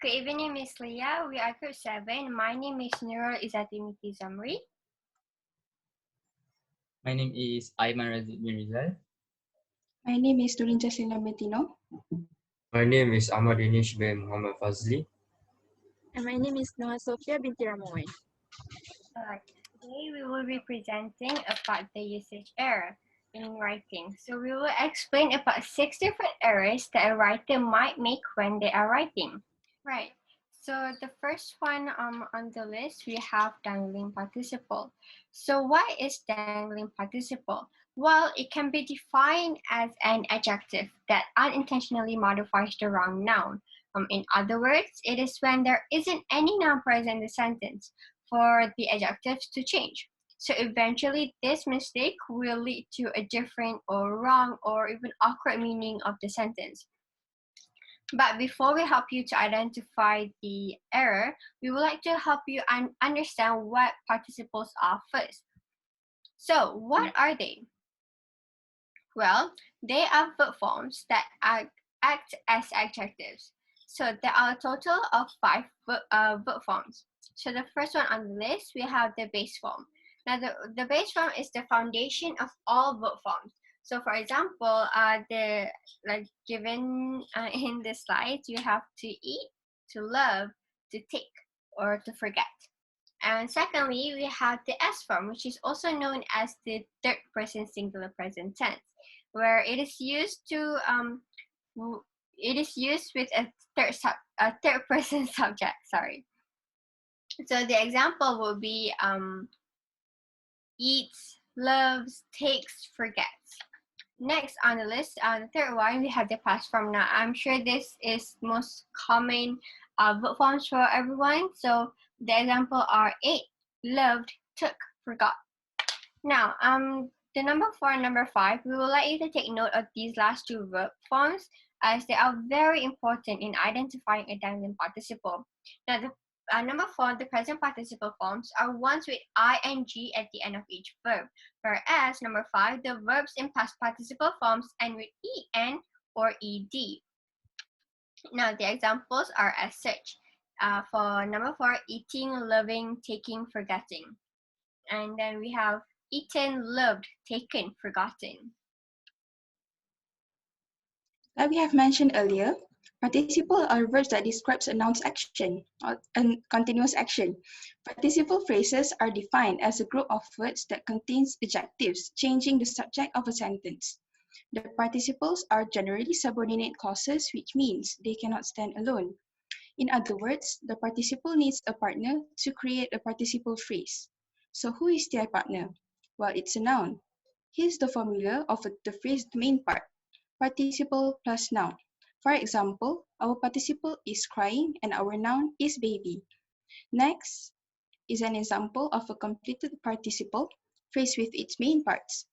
Good evening, Miss Leah. We are group 7. My name is Nurul Izzatimiti Zamri. My name is Aiman Razid bin Rizal. My name is Turin Jacinda Metino. My name is Ahmad Danish bin Muhammad Fazli. And my name is Noha Sofia binti Ramoy. Today we will be presenting about the usage error in writing. So we will explain about 6 different errors that a writer might make when they are writing. Right. So the first one on the list, we have dangling participle. So what is dangling participle? Well, it can be defined as an adjective that unintentionally modifies the wrong noun. In other words, it is when there isn't any noun present in the sentence for the adjectives to change. So eventually, this mistake will lead to a different or wrong or even awkward meaning of the sentence. But before we help you to identify the error, we would like to help you understand what participles are first. So what are they? Well, they are verb forms that act as adjectives. So there are a total of 5 verb forms. So the first one on the list, we have the base form. Now the base form is the foundation of all verb forms. So for example, given in the slides, you have to eat, to love, to take, or to forget. And secondly, we have the S form, which is also known as the third person singular present tense, where it is used to with a third person subject. Sorry. So the example will be eats, loves, takes, forgets. Next on the list, the third one, we have the past form. Now, I'm sure this is most common verb forms for everyone. So the example are ate, loved, took, forgot. Now, the number 4 and number 5, we would like you to take note of these last 2 verb forms as they are very important in identifying a dangling participle. Now, the number 4, the present participle forms are ones with ing at the end of each verb, whereas number 5, the verbs in past participle forms end with en or ed. Now, the examples are as such. For number 4, eating, loving, taking, forgetting. And then we have eaten, loved, taken, forgotten. Like we have mentioned earlier, participle are verbs that describes a noun's action or a continuous action. Participle phrases are defined as a group of words that contains adjectives changing the subject of a sentence. The participles are generally subordinate clauses, which means they cannot stand alone. In other words, the participle needs a partner to create a participle phrase. So who is their partner? Well, it's a noun. Here's the formula of the phrase main part. Participle plus noun. For example, our participle is crying and our noun is baby. Next is an example of a completed participle phrase with its main parts.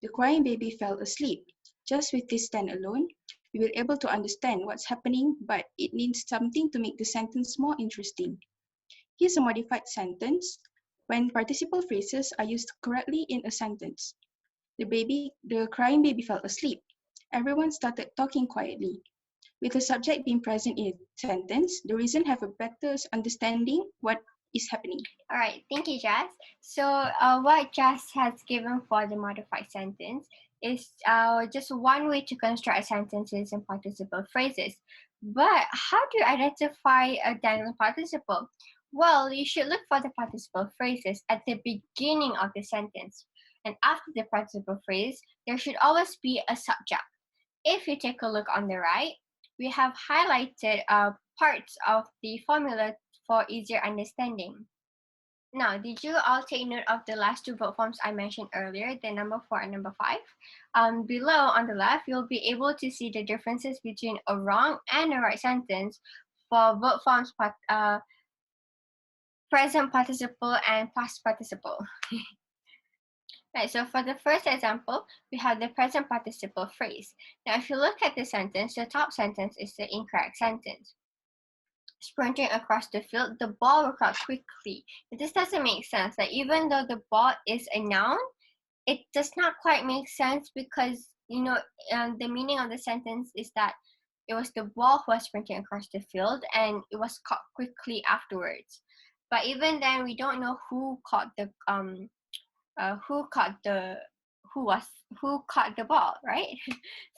The crying baby fell asleep. Just with this stand alone, we will able to understand what's happening, but it needs something to make the sentence more interesting. Here's a modified sentence when participle phrases are used correctly in a sentence. The crying baby fell asleep. Everyone started talking quietly. With the subject being present in a sentence, the reason have a better understanding what is happening. All right, thank you, Jazz. So what Jazz has given for the modified sentence is just one way to construct sentences and participle phrases. But how do you identify a dangling participle? Well, you should look for the participle phrases at the beginning of the sentence. And after the participle phrase, there should always be a subject. If you take a look on the right, we have highlighted parts of the formula for easier understanding. Now, did you all take note of the last 2 verb forms I mentioned earlier, the number 4 and number 5? Below on the left, you'll be able to see the differences between a wrong and a right sentence for verb forms present participle and past participle. Right, so for the first example, we have the present participle phrase. Now, if you look at the sentence, the top sentence is the incorrect sentence. Sprinting across the field, the ball will out quickly. This doesn't make sense. Like, even though the ball is a noun, it does not quite make sense because, the meaning of the sentence is that it was the ball who was sprinting across the field, and it was caught quickly afterwards. But even then, we don't know who caught the who caught the who caught the ball, right?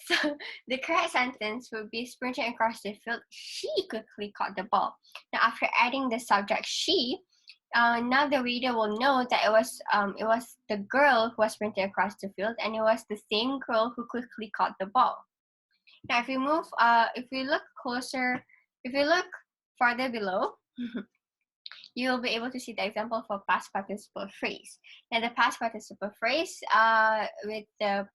So the correct sentence would be sprinting across the field. She quickly caught the ball. Now, after adding the subject she, now the reader will know that it was the girl who was sprinting across the field, and it was the same girl who quickly caught the ball. Now, if we look closer, if we look farther below, you will be able to see the example for past participle phrase. Now, the past participle phrase, with the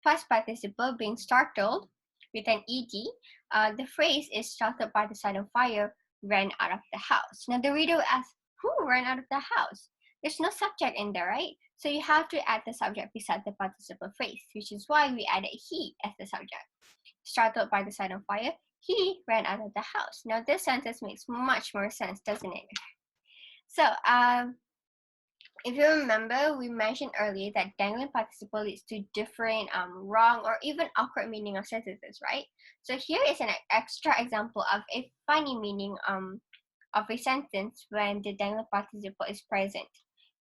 past participle being startled with an ed, the phrase is startled by the sight of fire, ran out of the house. Now, the reader will ask, who ran out of the house? There's no subject in there, right? So you have to add the subject beside the participle phrase, which is why we added he as the subject. Startled by the sight of fire, he ran out of the house. Now, this sentence makes much more sense, doesn't it? So, if you remember, we mentioned earlier that dangling participle leads to different wrong or even awkward meaning of sentences, right? So here is an extra example of a funny meaning of a sentence when the dangling participle is present.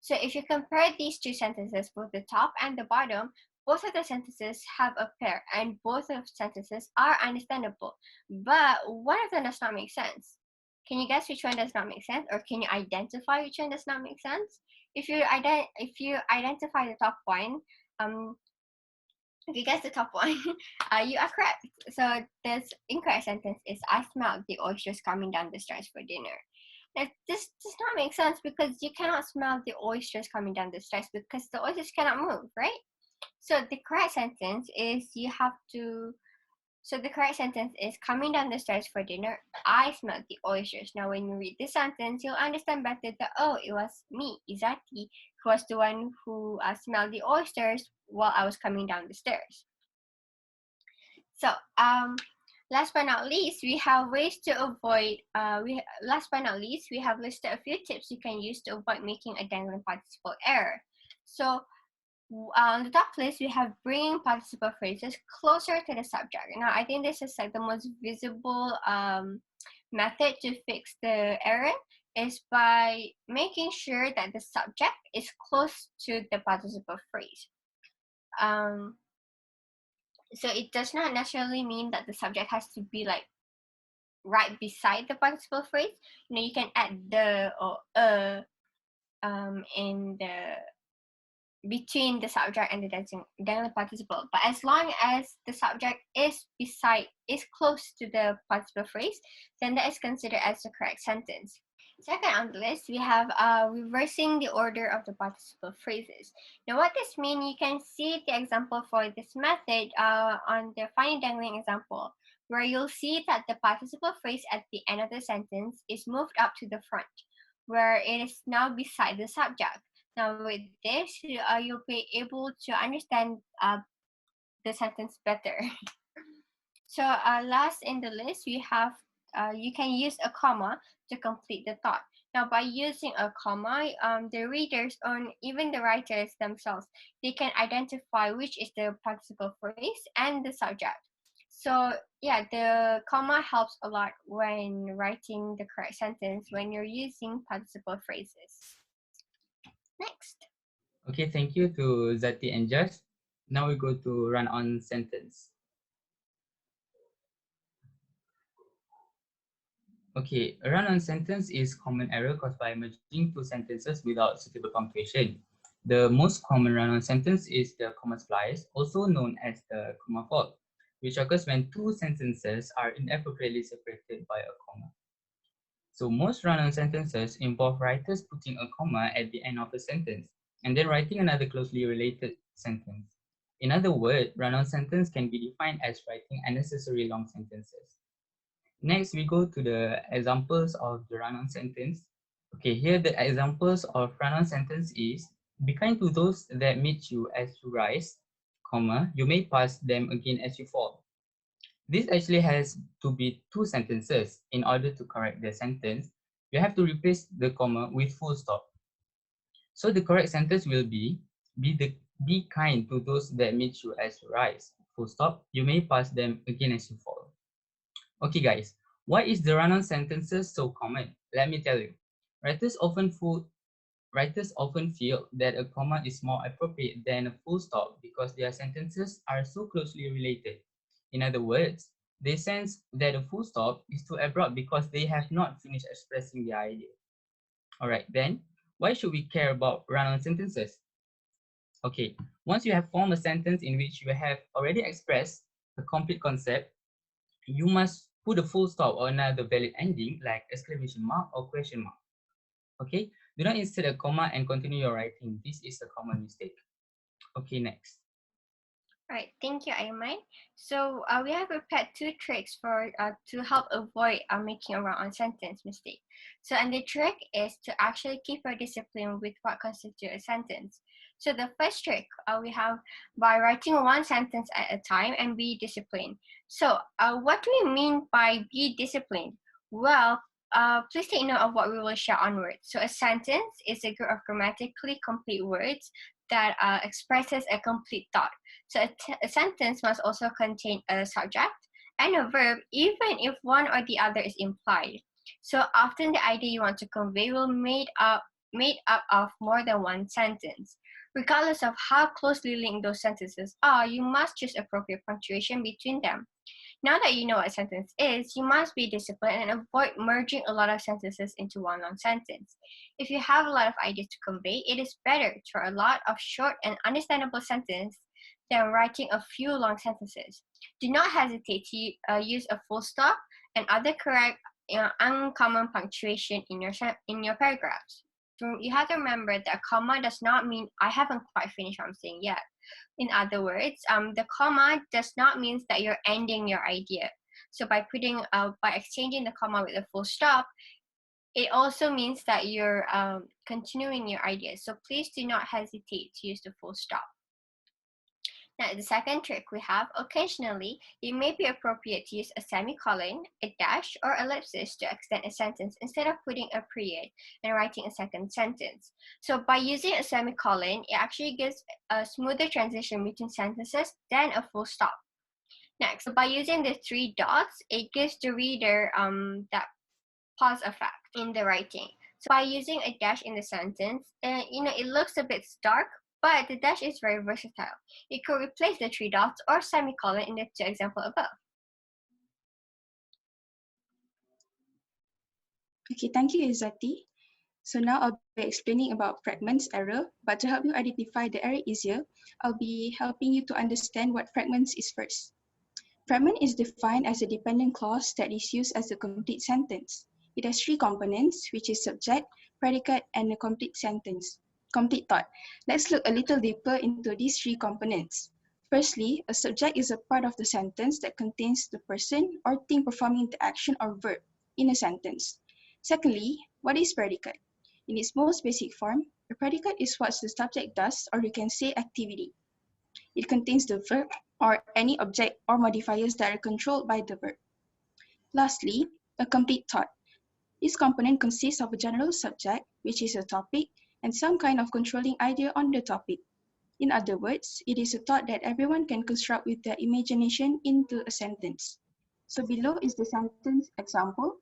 So if you compare these two sentences, both the top and the bottom, both of the sentences have a pair and both of the sentences are understandable, but one of them does not make sense. Can you guess which one does not make sense, or can you identify which one does not make sense? If you identify the top one, if you guess the top one, you are correct. So this incorrect sentence is I smelled the oysters coming down the stairs for dinner. Now, this does not make sense because you cannot smell the oysters coming down the stairs because the oysters cannot move, right? So the correct sentence is the correct sentence is coming down the stairs for dinner, I smelled the oysters. Now, when you read this sentence, you'll understand better that, oh, it was me, Izati, who was the one who smelled the oysters while I was coming down the stairs. So, last but not least, we have ways to avoid, last but not least, we have listed a few tips you can use to avoid making a dangling participle error. So, on the top list, we have bringing participle phrases closer to the subject. Now, I think this is like the most visible method to fix the error is by making sure that the subject is close to the participle phrase. So it does not necessarily mean that the subject has to be like right beside the participle phrase. You know, you can add the or in the between the subject and the dangling participle, but as long as the subject is close to the participle phrase, then that is considered as the correct sentence. Second on the list, we have reversing the order of the participle phrases. Now, what this means, you can see the example for this method on the finding dangling example, where you'll see that the participle phrase at the end of the sentence is moved up to the front, where it is now beside the subject. Now, with this, you'll be able to understand the sentence better. So, last in the list, we have you can use a comma to complete the thought. Now, by using a comma, the readers or even the writers themselves, they can identify which is the participle phrase and the subject. So, yeah, the comma helps a lot when writing the correct sentence when you're using participle phrases. Next. Okay, thank you to Zati and Josh. Now we go to run-on sentence. Okay, a run-on sentence is common error caused by merging two sentences without suitable punctuation. The most common run-on sentence is the comma splice, also known as the comma fault, which occurs when two sentences are inappropriately separated by a comma. So most run-on sentences involve writers putting a comma at the end of a sentence and then writing another closely related sentence. In other words, run-on sentence can be defined as writing unnecessary long sentences. Next, we go to the examples of the run-on sentence. Okay, here the examples of run-on sentence is, be kind to those that meet you as you rise, comma, you may pass them again as you fall. This actually has to be two sentences. In order to correct the sentence, you have to replace the comma with full stop. So the correct sentence will be kind to those that meet you as you rise, full stop, you may pass them again as you fall. Okay, guys, why is the run-on sentences so common? Let me tell you. Writers often fo- Writers often feel that a comma is more appropriate than a full stop because their sentences are so closely related. In other words, they sense that a full stop is too abrupt because they have not finished expressing the idea. Alright, then, why should we care about run-on sentences? Okay, once you have formed a sentence in which you have already expressed a complete concept, you must put a full stop or another valid ending like exclamation mark or question mark. Okay, do not insert a comma and continue your writing. This is a common mistake. Okay, next. All right, thank you, Ayman. So we have prepared two tricks for to help avoid making a run-on sentence mistake. So, and the trick is to actually keep your discipline with what constitutes a sentence. So the first trick we have by writing one sentence at a time and be disciplined. So what do we mean by be disciplined? Well, please take note of what we will share onwards. So a sentence is a group of grammatically complete words that expresses a complete thought. So a sentence must also contain a subject and a verb, even if one or the other is implied. So often the idea you want to convey will made up of more than one sentence. Regardless of how closely linked those sentences are, you must choose appropriate punctuation between them. Now that you know what a sentence is, you must be disciplined and avoid merging a lot of sentences into one long sentence. If you have a lot of ideas to convey, it is better to write a lot of short and understandable sentences than writing a few long sentences. Do not hesitate to use a full stop and other correct uncommon punctuation in your paragraphs. So you have to remember that a comma does not mean I haven't quite finished what I'm saying yet. In other words, the comma does not mean that you're ending your idea. So by exchanging the comma with a full stop, it also means that you're continuing your idea. So please do not hesitate to use the full stop. Now, the second trick we have, occasionally, it may be appropriate to use a semicolon, a dash, or ellipsis to extend a sentence instead of putting a period and writing a second sentence. So by using a semicolon, it actually gives a smoother transition between sentences than a full stop. Next, so by using the three dots, it gives the reader that pause effect in the writing. So by using a dash in the sentence, it looks a bit stark, but the dash is very versatile. It could replace the three dots or semicolon in the two examples above. Okay, thank you, Izzati. So now I'll be explaining about fragments error, but to help you identify the error easier, I'll be helping you to understand what fragments is first. Fragment is defined as a dependent clause that is used as a complete sentence. It has three components, which is subject, predicate, and a complete sentence. Complete thought. Let's look a little deeper into these three components. Firstly, a subject is a part of the sentence that contains the person or thing performing the action or verb in a sentence. Secondly, what is predicate? In its most basic form, a predicate is what the subject does, or you can say activity. It contains the verb or any object or modifiers that are controlled by the verb. Lastly, a complete thought. This component consists of a general subject, which is a topic, and some kind of controlling idea on the topic. In other words, it is a thought that everyone can construct with their imagination into a sentence. So below is the sentence example.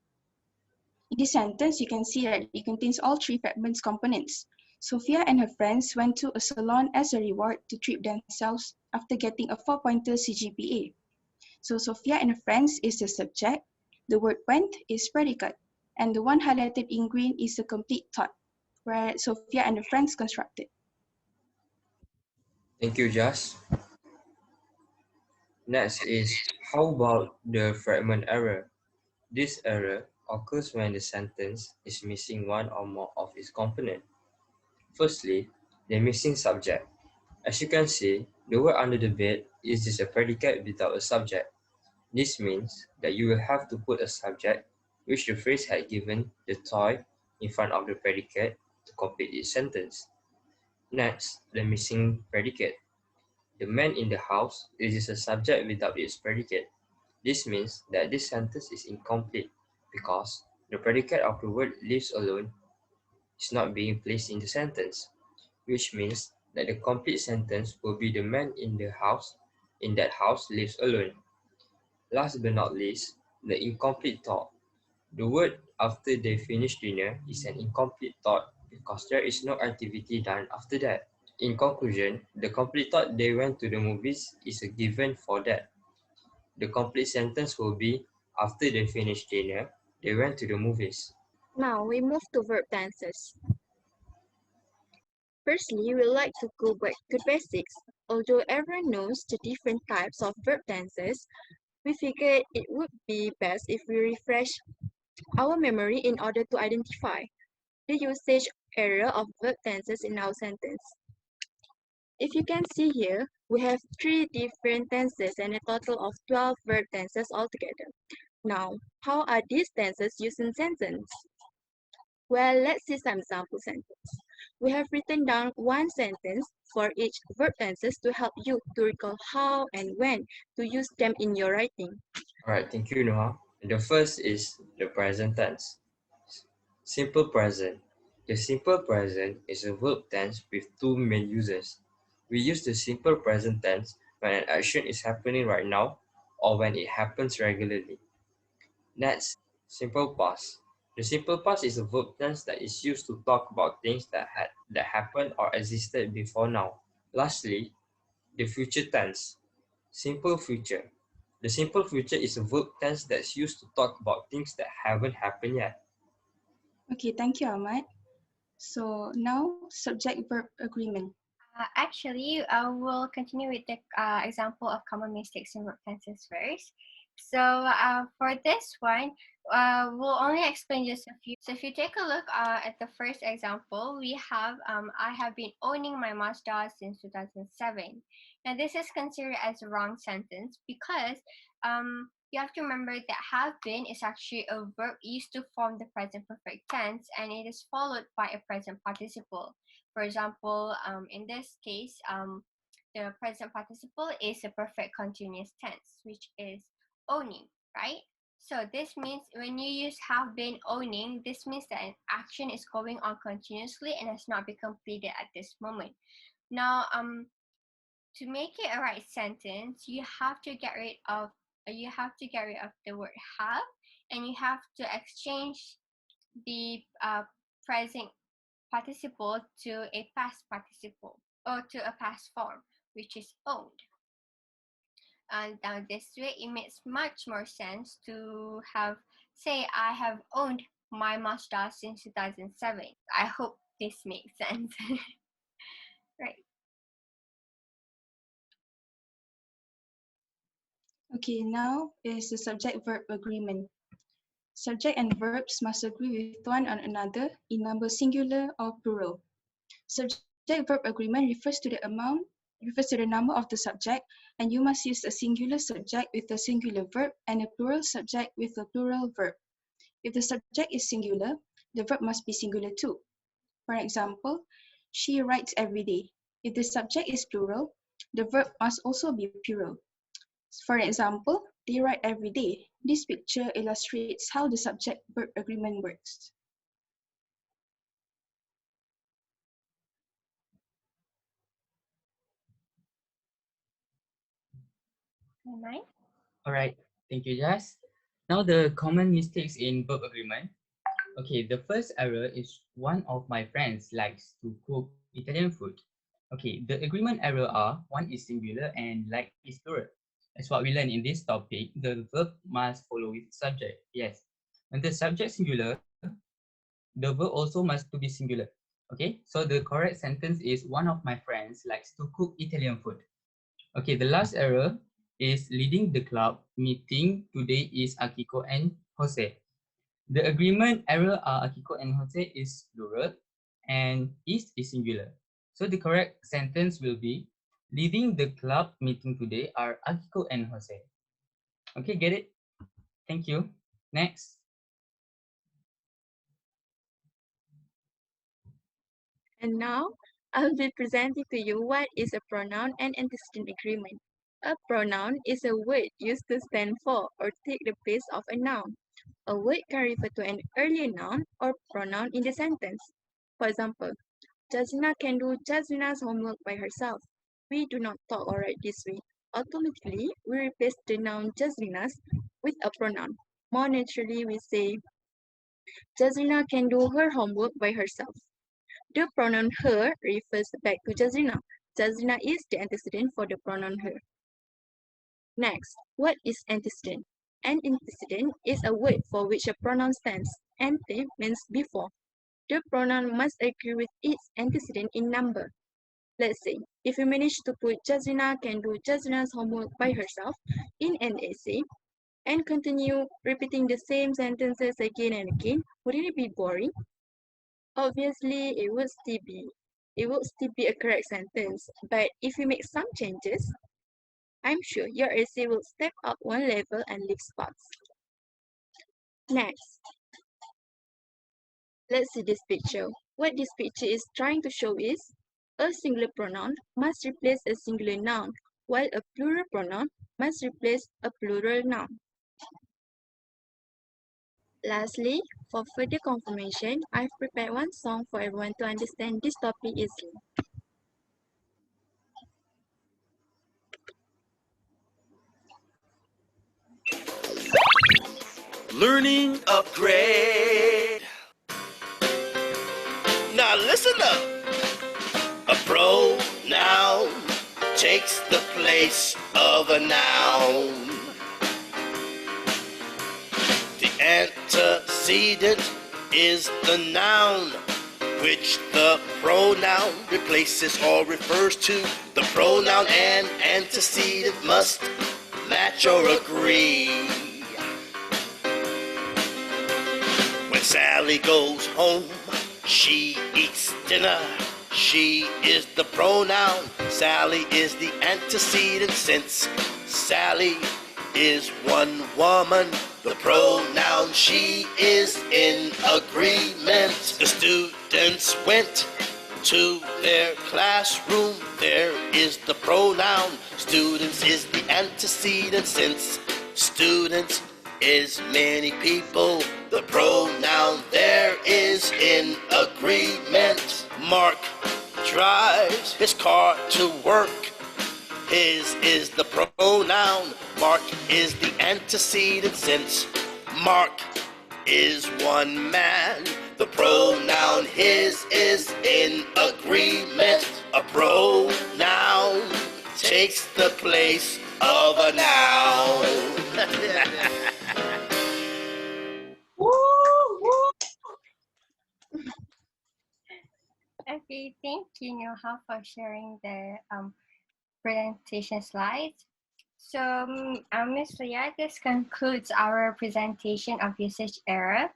In this sentence, you can see that it contains all three fragments components. Sophia and her friends went to a salon as a reward to treat themselves after getting a 4-pointer CGPA. So Sophia and her friends is the subject, the word went is predicate, and the one highlighted in green is the complete thought, where Sophia and her friends constructed. Thank you, Jas. Next is, how about the fragment error? This error occurs when the sentence is missing one or more of its components. Firstly, the missing subject. As you can see, the word under the bed is just a predicate without a subject. This means that you will have to put a subject, which the phrase had given, the toy, in front of the predicate to complete its sentence. Next, the missing predicate. The man in the house is just a subject without its predicate. This means that this sentence is incomplete because the predicate of the word lives alone is not being placed in the sentence, which means that the complete sentence will be the man in the house in that house lives alone. Last but not least, the incomplete thought. The word after they finish dinner is an incomplete thought because there is no activity done after that. In conclusion, the complete thought they went to the movies is a given for that. The complete sentence will be after they finished dinner, they went to the movies. Now we move to verb tenses. Firstly, we like to go back to basics. Although everyone knows the different types of verb tenses, we figured it would be best if we refresh our memory in order to identify the usage area of verb tenses in our sentence. If you can see here, we have 3 different tenses and a total of 12 verb tenses altogether. Now, how are these tenses used in sentence? Well, let's see some sample sentences. We have written down one sentence for each verb tenses to help you to recall how and when to use them in your writing. Alright, thank you, Noah. The first is the present tense. Simple present. The simple present is a verb tense with two main uses. We use the simple present tense when an action is happening right now or when it happens regularly. Next, simple past. The simple past is a verb tense that is used to talk about things that happened or existed before now. Lastly, the future tense. Simple future. The simple future is a verb tense that's used to talk about things that haven't happened yet. Okay, thank you, Ahmad. So now, subject-verb agreement. Actually, I will continue with the example of common mistakes in verb tenses first. So for this one, we'll only explain just a few. So if you take a look at the first example, we have I have been owning my Mazda since 2007. Now this is considered as a wrong sentence because you have to remember that have been is actually a verb used to form the present perfect tense, and it is followed by a present participle. For example, in this case, the present participle is a perfect continuous tense, which is owning, right? So this means when you use have been owning, this means that an action is going on continuously and has not been completed at this moment. Now, to make it a right sentence, you have to get rid of the word have, and you have to exchange the present participle to a past participle or to a past form, which is owned. And now this way, it makes much more sense to have say I have owned my Mazda since 2007. I hope this makes sense. Right. Okay, now is the subject-verb agreement. Subject and verbs must agree with one on another in number singular or plural. Subject-verb agreement refers to the number of the subject, and you must use a singular subject with a singular verb and a plural subject with a plural verb. If the subject is singular, the verb must be singular too. For example, she writes every day. If the subject is plural, the verb must also be plural. For example, they write every day. This picture illustrates how the subject-verb agreement works. Am I? All right, thank you, Jas. Now the common mistakes in verb agreement. Okay, the first error is one of my friends likes to cook Italian food. Okay, the agreement error are one is singular and like is plural. As what we learned in this topic, the verb must follow with subject. Yes. When the subject singular, the verb also must to be singular. Okay, so the correct sentence is one of my friends likes to cook Italian food. Okay, the last error is leading the club meeting today is Akiko and Jose. The agreement error are Akiko and Jose is plural and is singular. So the correct sentence will be leading the club meeting today are Akiko and Jose. Okay, get it? Thank you. Next. And now, I'll be presenting to you what is a pronoun and antecedent agreement. A pronoun is a word used to stand for or take the place of a noun. A word can refer to an earlier noun or pronoun in the sentence. For example, Jasmina can do Jasmina's homework by herself. We do not talk or write this way. Automatically, we replace the noun Jasmina's with a pronoun. More naturally, we say, Jazrina can do her homework by herself. The pronoun her refers back to Jazrina. Jazrina is the antecedent for the pronoun her. Next, what is antecedent? An antecedent is a word for which a pronoun stands. Ante means before. The pronoun must agree with its antecedent in number. Let's say, if you manage to put Jazrina can do Jazrina's homework by herself in an essay and continue repeating the same sentences again and again, wouldn't it be boring? Obviously, it would still be a correct sentence, but if you make some changes, I'm sure your essay will step up one level and leave spots. Next, let's see this picture. What this picture is trying to show is a singular pronoun must replace a singular noun, while a plural pronoun must replace a plural noun. Lastly, for further confirmation, I've prepared one song for everyone to understand this topic easily. Learning upgrade. Now listen up. A pronoun takes the place of a noun. The antecedent is the noun, which the pronoun replaces or refers to. The pronoun and antecedent must match or agree. When Sally goes home, she eats dinner. She is the pronoun. Sally is the antecedent. Since Sally is one woman, the pronoun she is in agreement. The students went to their classroom. There is the pronoun. Students is the antecedent. Since students is many people, the pronoun there is in agreement. Mark drives his car to work. His is the pronoun. Mark is the antecedent. Since Mark is one man, the pronoun his is in agreement. A pronoun takes the place of a noun. Okay, thank you, Noha, for sharing the presentation slides. So, Ms. Leah, this concludes our presentation of usage error.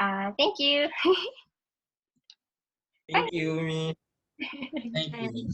Thank you. Thank you, Mi. Thank you.